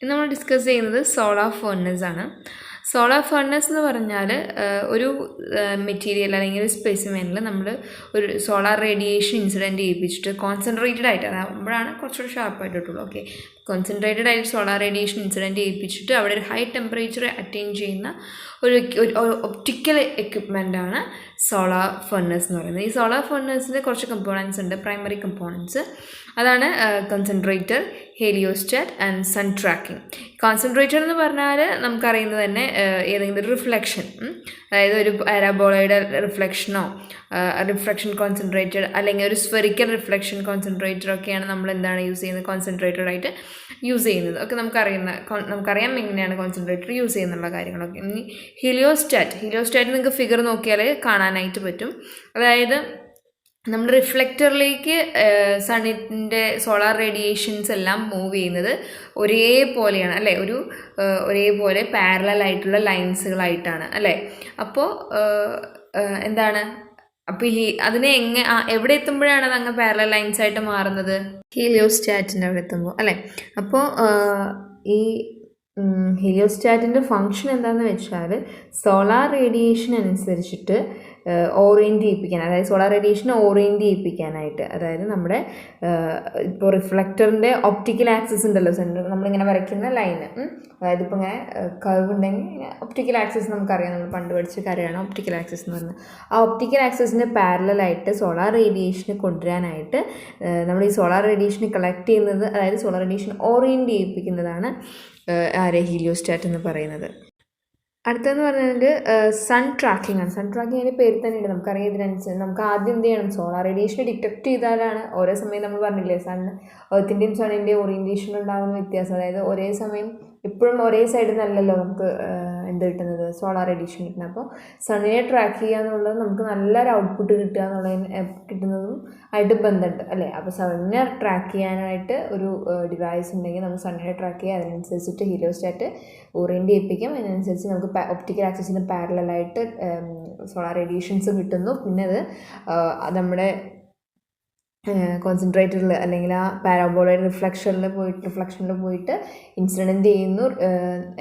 ഇന്ന് നമ്മൾ ഡിസ്കസ് ചെയ്യുന്നത് സോളാർ ഫർണസ് ആണ്. സോളാർ ഫർണസ് എന്ന് പറഞ്ഞാൽ ഒരു മെറ്റീരിയൽ അല്ലെങ്കിൽ ഒരു സ്പെസിമെനിൽ നമ്മൾ ഒരു സോളാർ റേഡിയേഷൻ ഇൻസിഡൻറ്റ് ചെയ്യിപ്പിച്ചിട്ട് കോൺസെൻട്രേറ്റഡ് ആയിട്ട് അതാകുമ്പോഴാണ് കുറച്ചുകൂടി ഷാർപ്പായിട്ട് കിട്ടുള്ളൂ. ഓക്കെ, കോൺസെൻട്രേറ്റഡ് ആയിട്ട് സോളാർ റേഡിയേഷൻ ഇൻസിഡൻറ്റ് ചെയ്യിപ്പിച്ചിട്ട് അവിടെ ഒരു ഹൈ ടെമ്പറേച്ചർ അറ്റൈൻ ചെയ്യുന്ന ഒരു ഒപ്റ്റിക്കൽ എക്യുപ്മെൻ്റാണ് സോളാർ ഫർണസ് എന്ന് പറയുന്നത്. ഈ സോളാർ ഫർണസിൽ കുറച്ച് കമ്പോണൻസ് ഉണ്ട്, പ്രൈമറി കമ്പോണൻസ്. അതാണ് concentrator, heliostat and sun tracking. Concentrator എന്ന് പറഞ്ഞാൽ നമുക്കറിയുന്നത് തന്നെ ഏതെങ്കിലും ഒരു റിഫ്ലക്ഷൻ, അതായത് ഒരു പാരാബോളയുടെ റിഫ്ലക്ഷനോ റിഫ്ലക്ഷൻ കോൺസെൻട്രേറ്റഡ് അല്ലെങ്കിൽ ഒരു സ്ഫെറിക്കൽ റിഫ്ലക്ഷൻ കോൺസെൻട്രേറ്റർ ഒക്കെയാണ് നമ്മൾ എന്താണ് യൂസ് ചെയ്യുന്നത്, കോൺസെൻട്രേറ്റഡ് ആയിട്ട് യൂസ് ചെയ്യുന്നത്. ഒക്കെ നമുക്കറിയാം എങ്ങനെയാണ് കോൺസെൻട്രേറ്റർ യൂസ് ചെയ്യുന്നുള്ള കാര്യങ്ങളൊക്കെ. ഇനി ഹീലിയോസ്റ്റാറ്റ് നിങ്ങൾക്ക് ഫിഗർ നോക്കിയാൽ കാണാനായിട്ട് പറ്റും. അതായത് നമ്മൾ റിഫ്ലക്ടറിലേക്ക് സണ്ണിൻ്റെ സോളാർ റേഡിയേഷൻസ് എല്ലാം മൂവ് ചെയ്യുന്നത് ഒരേപോലെയാണ് അല്ലേ, ഒരേപോലെ പാരലൽ ആയിട്ടുള്ള ലൈൻസുകളായിട്ടാണ് അല്ലേ. അപ്പോൾ എന്താണ്, അപ്പോൾ അതിനെ എവിടെ എത്തുമ്പോഴാണ് അത് അങ്ങ് പാരലൽ ലൈൻസ് ആയിട്ട് മാറുന്നത്? ഹീലിയോസ്റ്റാറ്റിൻ്റെ അവിടെ എത്തുമ്പോൾ അല്ലേ. അപ്പോൾ ഈ ഹീലിയോസ്റ്റാറ്റിൻ്റെ ഫങ്ഷൻ എന്താണെന്ന് വെച്ചാൽ സോളാർ റേഡിയേഷൻ അനുസരിച്ചിട്ട് ഓറിയൻറ്റ് ചെയ്യിപ്പിക്കാൻ, അതായത് സോളാർ റേഡിയേഷനെ ഓറിയൻറ്റ് ചെയ്യിപ്പിക്കാനായിട്ട്. അതായത് നമ്മുടെ ഇപ്പോൾ റിഫ്ലക്ടറിൻ്റെ ഒപ്റ്റിക്കൽ ആക്സിസ് ഉണ്ടല്ലോ, സെൻറ്റർ നമ്മളിങ്ങനെ വരയ്ക്കുന്ന ലൈന്, അതായത് ഇപ്പോൾ ഇങ്ങനെ കർവ് ഉണ്ടെങ്കിൽ ഒപ്റ്റിക്കൽ ആക്സിസ് നമുക്കറിയാം, നമ്മൾ പണ്ട് പഠിച്ച കാര്യമാണ് ഒപ്റ്റിക്കൽ ആക്സിസ് എന്ന് പറയുന്നത്. ആ ഒപ്റ്റിക്കൽ ആക്സിസിന് പാരലായിട്ട് സോളാർ റേഡിയേഷനെ കൊണ്ടുവരാനായിട്ട് നമ്മൾ ഈ സോളാർ റേഡിയേഷനെ കളക്ട് ചെയ്യുന്നത്, അതായത് സോളാർ റേഡിയേഷൻ ഓറിയൻറ്റ് ചെയ്യിപ്പിക്കുന്നതാണ് ഹീലിയോസ്റ്റാറ്റ് എന്ന് പറയുന്നത്. അടുത്തതെന്ന് പറഞ്ഞാൽ സൺ ട്രാക്കിംഗ് ആണ്. സൺ ട്രാക്കിംഗ് അതിൻ്റെ പേര് തന്നെ ഉണ്ട്, നമുക്കറിയാം. ഇതിനനുസരിച്ച് നമുക്ക് ആദ്യം എന്ത് ചെയ്യണം, സോളാർ റേഡിയേഷനെ ഡിറ്റക്ട് ചെയ്താലാണ് ഓരോ സമയം നമ്മൾ പറഞ്ഞില്ലേ എർത്തിൻ്റെയും സണ്ണിൻ്റെയും ഓറിയൻറ്റേഷൻ ഉണ്ടാകുന്ന വ്യത്യാസം. അതായത് ഒരേ സമയം എപ്പോഴും ഒരേ സൈഡിൽ നിന്നല്ലല്ലോ നമുക്ക് എന്ത് കിട്ടുന്നത്, സോളാർ റേഡിയേഷൻ കിട്ടുന്നത്. അപ്പോൾ സണ്ണിനെ ട്രാക്ക് ചെയ്യുക എന്നുള്ളത് നമുക്ക് നല്ലൊരു ഔട്ട്പുട്ട് കിട്ടുക കിട്ടുന്നതും ആയിട്ട് ബന്ധമുണ്ട് അല്ലേ. അപ്പോൾ സണ്ണിനെ ട്രാക്ക് ചെയ്യാനായിട്ട് ഒരു ഡിവൈസ് ഉണ്ടെങ്കിൽ നമുക്ക് സണ്ണിനെ ട്രാക്ക് ചെയ്യുക, അതിനനുസരിച്ചിട്ട് ഹീലിയോസ്റ്റാറ്റ് ഓറിയൻറ്റ് ചെയ്യിപ്പിക്കാം. അതിനനുസരിച്ച് നമുക്ക് ഒപ്റ്റിക്കൽ ആക്സിസിന് പാരലായിട്ട് സോളാർ റേഡിയേഷൻസ് കിട്ടുന്നു. പിന്നെ അത് നമ്മുടെ കോൺസെൻട്രേറ്ററിൽ അല്ലെങ്കിൽ ആ പാരാബോളയുടെ റിഫ്ലക്ഷനിൽ പോയിട്ട് ഇൻസിഡൻറ്റ് ചെയ്യുന്നു.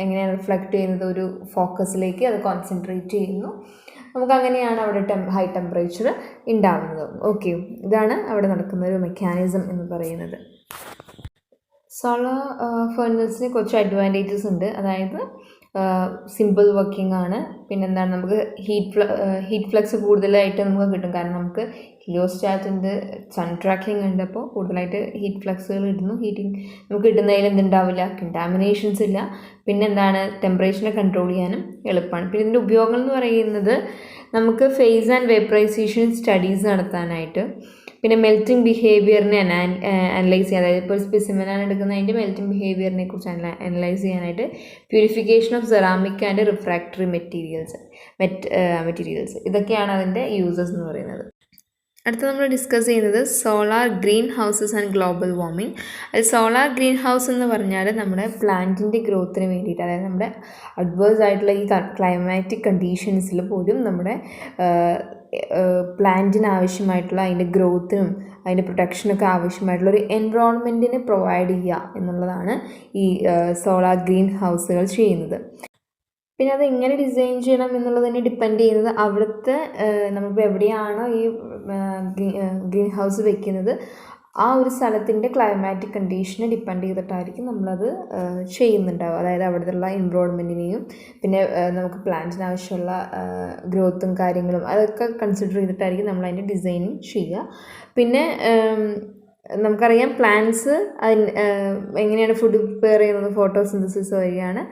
എങ്ങനെയാണ് റിഫ്ലക്റ്റ് ചെയ്യുന്നത്, ഒരു ഫോക്കസിലേക്ക് അത് കോൺസെൻട്രേറ്റ് ചെയ്യുന്നു. നമുക്കങ്ങനെയാണ് അവിടെ ഹൈ ടെമ്പറേച്ചർ ഉണ്ടാകുന്നത്. ഓക്കെ, ഇതാണ് അവിടെ നടക്കുന്ന ഒരു മെക്കാനിസം എന്ന് പറയുന്നത്. സോളാർ ഫർണസിന് കുറച്ച് അഡ്വാൻറ്റേജസ് ഉണ്ട്. അതായത് സിമ്പിൾ വർക്കിംഗ് ആണ്. പിന്നെന്താണ്, നമുക്ക് ഹീറ്റ് ഫ്ലക്സ് കൂടുതലായിട്ട് നമുക്ക് കിട്ടും. കാരണം നമുക്ക് ഹീലിയോസ്റ്റാറ്റിൻ്റെ സൺ ട്രാക്കിംഗ് ഉണ്ട്. അപ്പോൾ കൂടുതലായിട്ട് ഹീറ്റ് ഫ്ലക്സുകൾ ഇടുന്നു. നമുക്ക് കിട്ടുന്നതിൽ എന്തുണ്ടാവില്ല, കണ്ടാമിനേഷൻസ് ഇല്ല. പിന്നെന്താണ്, ടെമ്പറേച്ചറിനെ കൺട്രോൾ ചെയ്യാനും എളുപ്പമാണ്. പിന്നെ ഇതിൻ്റെ ഉപയോഗങ്ങൾ എന്ന് പറയുന്നത് നമുക്ക് ഫേസ് ആൻഡ് വേപ്പറൈസേഷൻ സ്റ്റഡീസ് നടത്താനായിട്ട്, പിന്നെ മെൽറ്റിംഗ് ബിഹേവിയറിനെ അനലൈസ് ചെയ്യാൻ, അതായത് ഇപ്പോൾ സ്പെസിമെനാണ് എടുക്കുന്നത് അതിൻ്റെ മെൽറ്റിംഗ് ബിഹേവിയറിനെ കുറിച്ച് അനലൈസ് ചെയ്യാനായിട്ട്, purification of ceramic and refractory materials ഇതൊക്കെയാണ് അതിൻ്റെ യൂസസ് എന്ന് പറയുന്നത്. അടുത്ത നമ്മൾ ഡിസ്കസ് ചെയ്യുന്നത് solar green houses and global warming. അത് സോളാർ ഗ്രീൻ ഹൗസ് എന്ന് പറഞ്ഞാൽ നമ്മുടെ പ്ലാന്റിൻ്റെ ഗ്രോത്തിന് വേണ്ടിയിട്ട്, അതായത് നമ്മുടെ അഡ്വേഴ്സ് ആയിട്ടുള്ള ഈ ക്ലൈമാറ്റിക് കണ്ടീഷൻസിൽ പോലും നമ്മുടെ പ്ലാന്റിന് ആവശ്യമായിട്ടുള്ള അതിൻ്റെ ഗ്രോത്തിനും അതിൻ്റെ പ്രൊട്ടക്ഷനൊക്കെ ആവശ്യമായിട്ടുള്ള ഒരു എൻവറോൺമെൻറ്റിനെ പ്രൊവൈഡ് ചെയ്യുക എന്നുള്ളതാണ് ഈ സോളാർ ഗ്രീൻ ഹൗസുകൾ ചെയ്യുന്നത്. പിന്നെ അത് എങ്ങനെ ഡിസൈൻ ചെയ്യണം എന്നുള്ളതിനെ ഡിപ്പെൻഡ് ചെയ്യുന്നത് അവിടുത്തെ നമ്മളിപ്പോൾ എവിടെയാണോ ഈ ഗ്രീൻ ഹൗസ് വെക്കുന്നത് ആ ഒരു സ്ഥലത്തിൻ്റെ ക്ലൈമാറ്റിക് കണ്ടീഷനെ ഡിപ്പെൻഡ് ചെയ്തിട്ടായിരിക്കും നമ്മളത് ചെയ്യുന്നുണ്ടാവുക. അതായത് അവിടുത്തെ എൻവറോൺമെൻറ്റിനെയും പിന്നെ നമുക്ക് പ്ലാന്റിന് ആവശ്യമുള്ള ഗ്രോത്തും കാര്യങ്ങളും അതൊക്കെ കൺസിഡർ ചെയ്തിട്ടായിരിക്കും നമ്മളതിൻ്റെ ഡിസൈനിങ് ചെയ്യുക. പിന്നെ നമുക്കറിയാം പ്ലാന്റ്സ് എങ്ങനെയാണ് ഫുഡ് പ്രിപ്പയർ ചെയ്യുന്നത്, ഫോട്ടോസിന്തസിസ് വഴിയാണ്.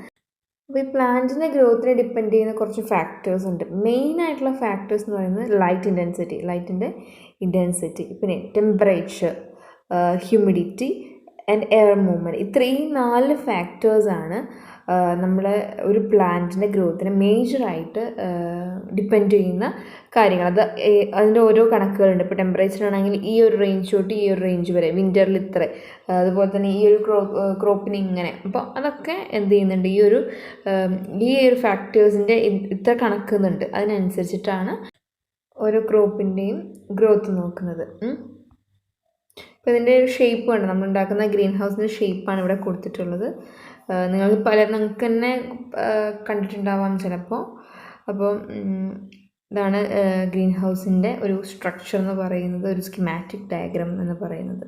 അപ്പോൾ ഈ പ്ലാന്റിൻ്റെ ഗ്രോത്തിനെ ഡിപ്പെൻഡ് ചെയ്യുന്ന കുറച്ച് ഫാക്ടേഴ്സ് ഉണ്ട്. മെയിനായിട്ടുള്ള ഫാക്ടേഴ്സ് എന്ന് പറയുന്നത് ലൈറ്റിൻ്റെ ഇൻറ്റൻസിറ്റി, പിന്നെ temperature, humidity and air movement. ഇത്രയും 4 ഫാക്ടേഴ്സാണ് നമ്മളെ ഒരു പ്ലാന്റിൻ്റെ ഗ്രോത്തിനെ മേജറായിട്ട് ഡിപ്പെൻഡ് ചെയ്യുന്ന കാര്യങ്ങൾ. അതിൻ്റെ ഓരോ കണക്കുകളുണ്ട്. ഇപ്പോൾ ടെമ്പറേച്ചർ ആണെങ്കിൽ ഈ ഒരു റേഞ്ച് തൊട്ട് ഈ ഒരു റേഞ്ച് വരെ, വിൻ്ററിൽ ഇത്ര, അതുപോലെ തന്നെ ഈ ഒരു ക്രോപ്പിന് ഇങ്ങനെ. അപ്പോൾ അതൊക്കെ എന്ത് ചെയ്യുന്നുണ്ട്, ഈ ഒരു ഫാക്ടേഴ്സിൻ്റെ ഇത്ര കണക്കുന്നുണ്ട്. അതിനനുസരിച്ചിട്ടാണ് ഓരോ ക്രോപ്പിൻ്റെയും ഗ്രോത്ത് നോക്കുന്നത്. അപ്പോൾ ഇതിൻ്റെ ഒരു ഷേപ്പ് ഉണ്ട്, നമ്മളുണ്ടാക്കുന്ന ഗ്രീൻ ഹൗസിൻ്റെ ഷേപ്പാണ് ഇവിടെ കൊടുത്തിട്ടുള്ളത്. നിങ്ങൾക്ക് തന്നെ കണ്ടിട്ടുണ്ടാവാം ചിലപ്പോൾ. അപ്പോൾ ഇതാണ് ഗ്രീൻ ഹൗസിൻ്റെ ഒരു സ്ട്രക്ചർ എന്ന് പറയുന്നത്, ഒരു സ്കിമാറ്റിക് ഡയഗ്രാം എന്ന് പറയുന്നത്.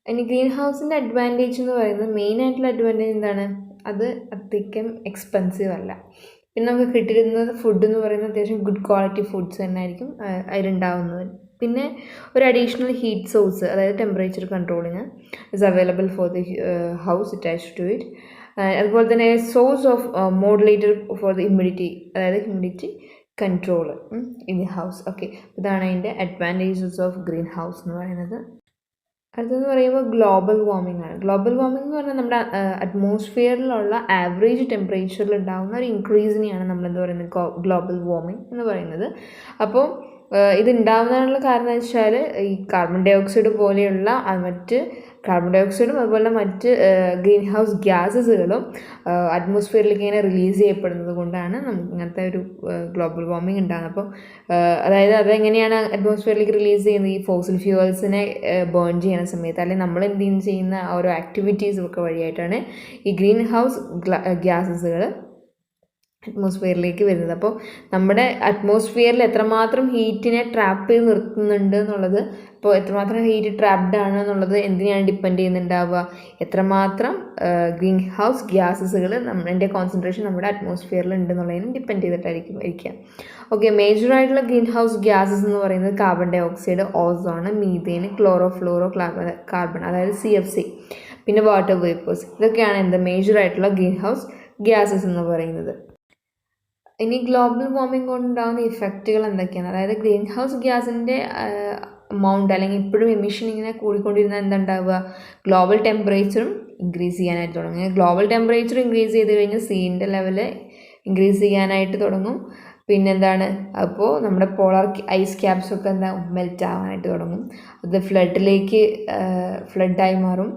ഇനി ഗ്രീൻ ഹൗസിൻ്റെ അഡ്വാൻറ്റേജ് എന്ന് പറയുന്നത്, മെയിനായിട്ടുള്ള അഡ്വാൻറ്റേജ് എന്താണ്, അത് അധികം എക്സ്പെൻസീവ് അല്ല. പിന്നെ നമുക്ക് കിട്ടിയിരുന്നത് ഫുഡ് എന്ന് പറയുന്നത് അത്യാവശ്യം ഗുഡ് ക്വാളിറ്റി ഫുഡ്സ് തന്നെ ആയിരിക്കും അതിലുണ്ടാവുന്നത്. പിന്നെ ഒരു അഡീഷണൽ ഹീറ്റ് സോഴ്സ്, അതായത് temperature controlling is available for the house attached to it. അതുപോലെ തന്നെ source of modulator for the humidity, അതായത് humidity control in the house. Okay, ഇതാണ് അതിൻ്റെ അഡ്വാൻറ്റേജസ് ഓഫ് ഗ്രീൻ ഹൗസ് എന്ന് പറയുന്നത്. അടുത്തെന്ന് പറയുമ്പോൾ ഗ്ലോബൽ വാർമിംഗ് ആണ്. ഗ്ലോബൽ വാർമിംഗ് എന്ന് പറഞ്ഞാൽ നമ്മുടെ അറ്റ്മോസ്ഫിയറിലുള്ള ആവറേജ് ടെമ്പറേച്ചറിൽ ഉണ്ടാകുന്ന ഒരു ഇൻക്രീസിനെയാണ് നമ്മളെന്ത് പറയുന്നത്, ഗ്ലോബൽ വാർമിംഗ് എന്ന് പറയുന്നത്. അപ്പോൾ ഇത് ഉണ്ടാകുന്നതിനുള്ള കാരണം എന്ന് വെച്ചാൽ ഈ കാർബൺ ഡൈ ഓക്സൈഡ് പോലെയുള്ള മറ്റ് കാർബൺ ഡൈ ഓക്സൈഡും അതുപോലെ മറ്റ് ഗ്രീൻ ഹൗസ് ഗ്യാസസുകളും അറ്റ്മോസ്ഫിയറിലേക്ക് ഇങ്ങനെ റിലീസ് ചെയ്യപ്പെടുന്നത് കൊണ്ടാണ് നമുക്ക് ഇങ്ങനത്തെ ഒരു ഗ്ലോബൽ വാർമിംഗ് ഉണ്ടാകുന്നത്. അപ്പോൾ അതായത് അതെങ്ങനെയാണ് അറ്റ്മോസ്ഫിയറിലേക്ക് റിലീസ് ചെയ്യുന്നത്, ഈ ഫോസിൽ ഫ്യൂവൽസിനെ ബേൺ ചെയ്യുന്ന സമയത്ത്, അല്ലെങ്കിൽ നമ്മൾ എന്തെങ്കിലും ചെയ്യുന്ന ഓരോ ആക്ടിവിറ്റീസും ഒക്കെ വഴിയായിട്ടാണ് ഈ ഗ്രീൻ ഹൗസ് ഗ്യാസസുകൾ അറ്റ്മോസ്ഫിയറിലേക്ക് വരുന്നത്. അപ്പോൾ നമ്മുടെ അറ്റ്മോസ്ഫിയറിൽ എത്രമാത്രം ഹീറ്റിനെ ട്രാപ്പ് ചെയ്ത് നിർത്തുന്നുണ്ട് എന്നുള്ളത്, ഇപ്പോൾ എത്രമാത്രം ഹീറ്റ് ട്രാപ്ഡ് ആണ് എന്നുള്ളത് എന്തിനാണ് ഡിപ്പെൻഡ് ചെയ്യുന്നുണ്ടാവുക, എത്രമാത്രം ഗ്രീൻ ഹൗസ് ഗ്യാസസുകൾ നമ്മുടെ കോൺസെൻട്രേഷൻ നമ്മുടെ അറ്റ്മോസ്ഫിയറിൽ ഉണ്ടെന്നുള്ളതിന് ഡിപ്പെൻഡ് ചെയ്തിട്ടായിരിക്കും ഇരിക്കുക. ഓക്കെ, മേജറായിട്ടുള്ള ഗ്രീൻ ഹൗസ് ഗ്യാസസ് എന്ന് പറയുന്നത് carbon dioxide, ozone, methane, chlorofluorocarbon, അതായത് CFC, പിന്നെ വാട്ടർ വേപ്പേഴ്സ്. ഇതൊക്കെയാണ് എന്ത് മേജറായിട്ടുള്ള ഗ്രീൻ ഹൗസ് ഗ്യാസസ് എന്ന് പറയുന്നത്. ഇനി ഗ്ലോബൽ വാർമിംഗ് കൊണ്ടുണ്ടാകുന്ന ഇഫക്റ്റുകൾ എന്തൊക്കെയാണ്, അതായത് ഗ്രീൻ ഹൗസ് ഗ്യാസിൻ്റെ എമൗണ്ട് അല്ലെങ്കിൽ ഇപ്പോഴും എമിഷൻ ഇങ്ങനെ കൂടിക്കൊണ്ടിരുന്നാൽ എന്തുണ്ടാവുക, ഗ്ലോബൽ ടെമ്പറേച്ചറും ഇൻക്രീസ് ചെയ്യാനായിട്ട് തുടങ്ങും. ഗ്ലോബൽ ടെമ്പറേച്ചർ ഇൻക്രീസ് ചെയ്ത് കഴിഞ്ഞാൽ സീൻ്റെ ലെവല് ഇൻക്രീസ് ചെയ്യാനായിട്ട് തുടങ്ങും. പിന്നെന്താണ്, അപ്പോൾ നമ്മുടെ പോളാർ ഐസ് ക്യാപ്സൊക്കെ മെൽറ്റ് ആവാനായിട്ട് തുടങ്ങും. അത് ഫ്ലഡായി മാറും.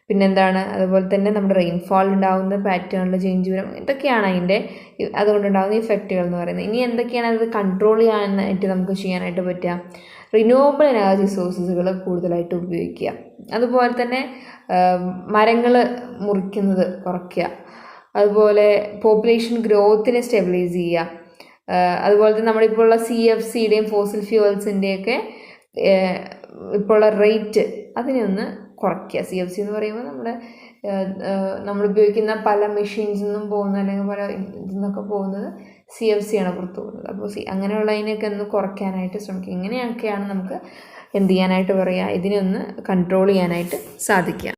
പിന്നെന്താണ്, അതുപോലെ തന്നെ നമ്മുടെ റെയിൻഫോൾ ഉണ്ടാകുന്ന പാറ്റേണിൽ ചേഞ്ച് വരും. ഇതൊക്കെയാണ് അതുകൊണ്ടുണ്ടാകുന്ന ഇഫക്റ്റുകൾ എന്ന് പറയുന്നത്. ഇനി എന്തൊക്കെയാണ് അത് കൺട്രോൾ ചെയ്യാനായിട്ട് നമുക്ക് ചെയ്യാനായിട്ട് പറ്റുക, റിന്യൂവബിൾ എനർജി സോഴ്സസുകൾ കൂടുതലായിട്ട് ഉപയോഗിക്കുക. അതുപോലെ തന്നെ മരങ്ങൾ മുറിക്കുന്നത് കുറയ്ക്കുക. അതുപോലെ പോപ്പുലേഷൻ ഗ്രോത്തിനെ സ്റ്റെബിലൈസ് ചെയ്യുക. അതുപോലെ തന്നെ നമ്മളിപ്പോൾ ഉള്ള CFCയുടെയും ഫോസിൽ ഫ്യൂവൽസിൻ്റെയൊക്കെ ഇപ്പോൾ ഉള്ള റേറ്റ് അതിനെ ഒന്ന് കുറയ്ക്കുക. CFC എന്ന് പറയുമ്പോൾ നമ്മൾ ഉപയോഗിക്കുന്ന പല മെഷീൻസിൽ നിന്നും പോകുന്ന അല്ലെങ്കിൽ പല ഇതിൽ നിന്നൊക്കെ പോകുന്നത് CFC ആണ് പുറത്തു പോകുന്നത്. അപ്പോൾ അങ്ങനെയുള്ളതിനൊക്കെ ഒന്ന് കുറയ്ക്കാനായിട്ട് ശ്രമിക്കുക. ഇങ്ങനെയൊക്കെയാണ് നമുക്ക് എന്ത് ചെയ്യാനായിട്ട് പറയുക, ഇതിനെ ഒന്ന് കൺട്രോൾ ചെയ്യാനായിട്ട് സാധിക്കുക.